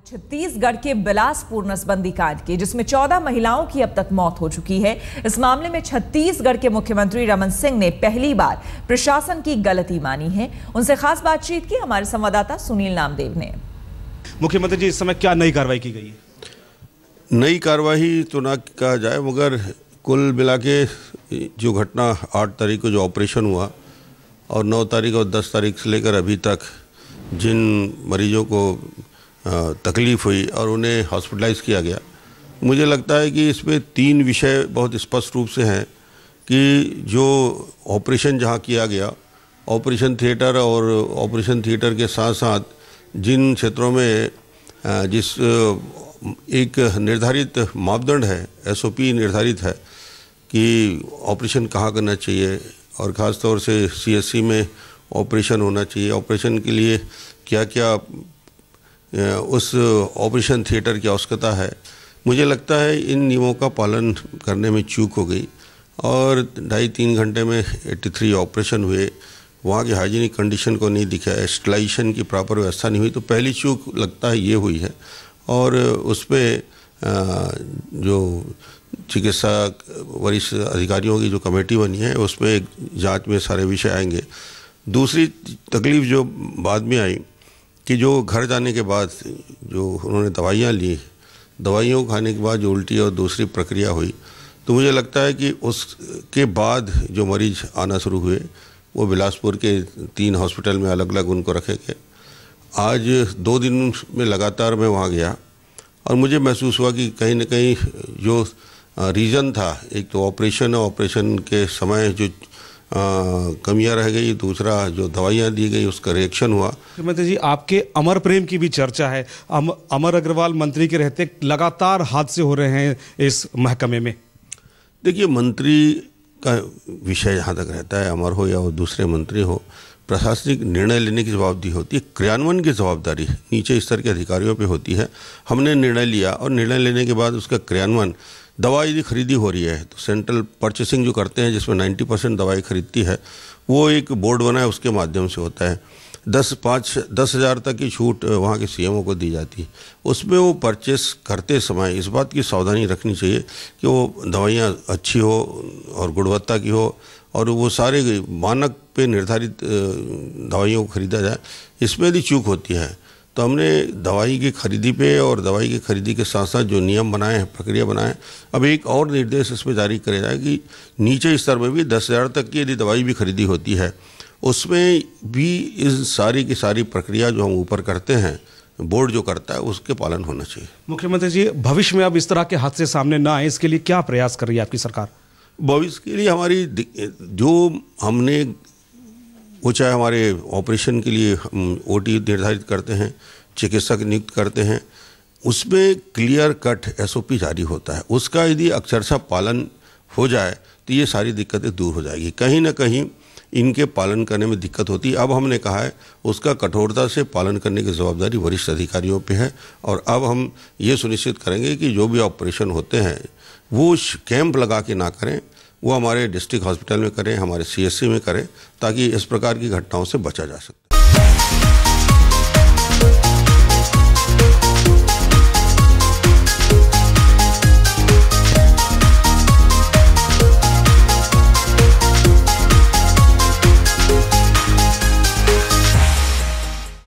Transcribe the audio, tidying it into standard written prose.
छत्तीसगढ़ के बिलासपुर नसबंदी कांड की, जिसमें 14 महिलाओं की अब तक मौत हो चुकी है। इस मामले में छत्तीसगढ़ के मुख्यमंत्री रमन सिंह ने पहली बार प्रशासन की गलती मानी है। उनसे खास बातचीत की हमारे संवाददाता सुनील नामदेव ने। मुख्यमंत्री जी, इस समय क्या नई कार्रवाई की गई है? नई कार्रवाई तो ना कहा जाए, मगर कुल मिला के जो घटना 8 तारीख को जो ऑपरेशन हुआ और 9 तारीख और 10 तारीख से लेकर अभी तक जिन मरीजों को तकलीफ़ हुई और उन्हें हॉस्पिटलाइज किया गया, मुझे लगता है कि इसमें 3 विषय बहुत स्पष्ट रूप से हैं कि जो ऑपरेशन जहां किया गया, ऑपरेशन थिएटर और ऑपरेशन थिएटर के साथ साथ जिन क्षेत्रों में जिस एक निर्धारित मापदंड है, एसओपी निर्धारित है कि ऑपरेशन कहाँ करना चाहिए और ख़ास तौर से सीएससी में ऑपरेशन होना चाहिए, ऑपरेशन के लिए क्या क्या उस ऑपरेशन थिएटर की आवश्यकता है। मुझे लगता है इन नियमों का पालन करने में चूक हो गई और 2.5-3 घंटे में 83 ऑपरेशन हुए। वहाँ की हाइजीनिक कंडीशन को नहीं दिखा, स्टेलाइजेशन की प्रॉपर व्यवस्था नहीं हुई, तो पहली चूक लगता है ये हुई है। और उस पर जो चिकित्सा वरिष्ठ अधिकारियों की जो कमेटी बनी है, उसमें एक जांच में सारे विषय आएंगे। दूसरी तकलीफ़ जो बाद में आई कि जो घर जाने के बाद जो उन्होंने दवाइयाँ ली, दवाइयों को खाने के बाद जो उल्टी और दूसरी प्रक्रिया हुई, तो मुझे लगता है कि उसके बाद जो मरीज आना शुरू हुए वो बिलासपुर के 3 हॉस्पिटल में अलग अलग उनको रखे गए। आज 2 दिन में लगातार मैं वहाँ गया और मुझे महसूस हुआ कि कहीं न कहीं जो रीज़न था, एक तो ऑपरेशन के समय जो कमियां रह गई, दूसरा जो दवाइयां दी गई उसका रिएक्शन हुआ। मुख्यमंत्री जी, आपके अमर प्रेम की भी चर्चा है। अमर अग्रवाल मंत्री के रहते लगातार हादसे हो रहे हैं इस महकमे में। देखिए, मंत्री का विषय जहाँ तक रहता है, अमर हो या वो दूसरे मंत्री हो, प्रशासनिक निर्णय लेने की जवाबदेही होती है, क्रियान्वयन की जवाबदारी नीचे स्तर के अधिकारियों पे होती है। हमने निर्णय लिया और निर्णय लेने के बाद उसका क्रियान्वयन, दवाई यदि खरीदी हो रही है तो सेंट्रल परचेसिंग जो करते हैं जिसमें 90% दवाई खरीदती है, वो एक बोर्ड बना है, उसके माध्यम से होता है। 10,000 तक की छूट वहाँ के सीएमओ को दी जाती है। उसमें वो परचेस करते समय इस बात की सावधानी रखनी चाहिए कि वो दवाइयाँ अच्छी हो और गुणवत्ता की हो और वो सारे मानक पे निर्धारित दवाइयों को खरीदा जाए। इसमें यदि चूक होती है तो हमने दवाई की खरीदी पे और दवाई की खरीदी के साथ साथ जो नियम बनाए हैं, प्रक्रिया बनाए, अब एक और निर्देश इसमें जारी करे जाए कि नीचे स्तर में भी 10,000 तक की यदि दवाई भी खरीदी होती है, उसमें भी इस सारी की सारी प्रक्रिया जो हम ऊपर करते हैं, बोर्ड जो करता है, उसके पालन होना चाहिए। मुख्यमंत्री जी, भविष्य में अब इस तरह के हादसे सामने ना आए, इसके लिए क्या प्रयास कर रही है आपकी सरकार? भविष्य के लिए हमारी जो हमने वो चाहे हमारे ऑपरेशन के लिए हम ओटी निर्धारित करते हैं, चिकित्सक नियुक्त करते हैं, उसमें क्लियर कट एसओपी जारी होता है। उसका यदि अक्षरशः पालन हो जाए तो ये सारी दिक्कतें दूर हो जाएगी। कहीं ना कहीं इनके पालन करने में दिक्कत होती है। अब हमने कहा है उसका कठोरता से पालन करने की जवाबदारी वरिष्ठ अधिकारियों पे है और अब हम ये सुनिश्चित करेंगे कि जो भी ऑपरेशन होते हैं वो कैंप लगा के ना करें, वो हमारे डिस्ट्रिक्ट हॉस्पिटल में करें, हमारे सीएससी में करें, ताकि इस प्रकार की घटनाओं से बचा जा सके।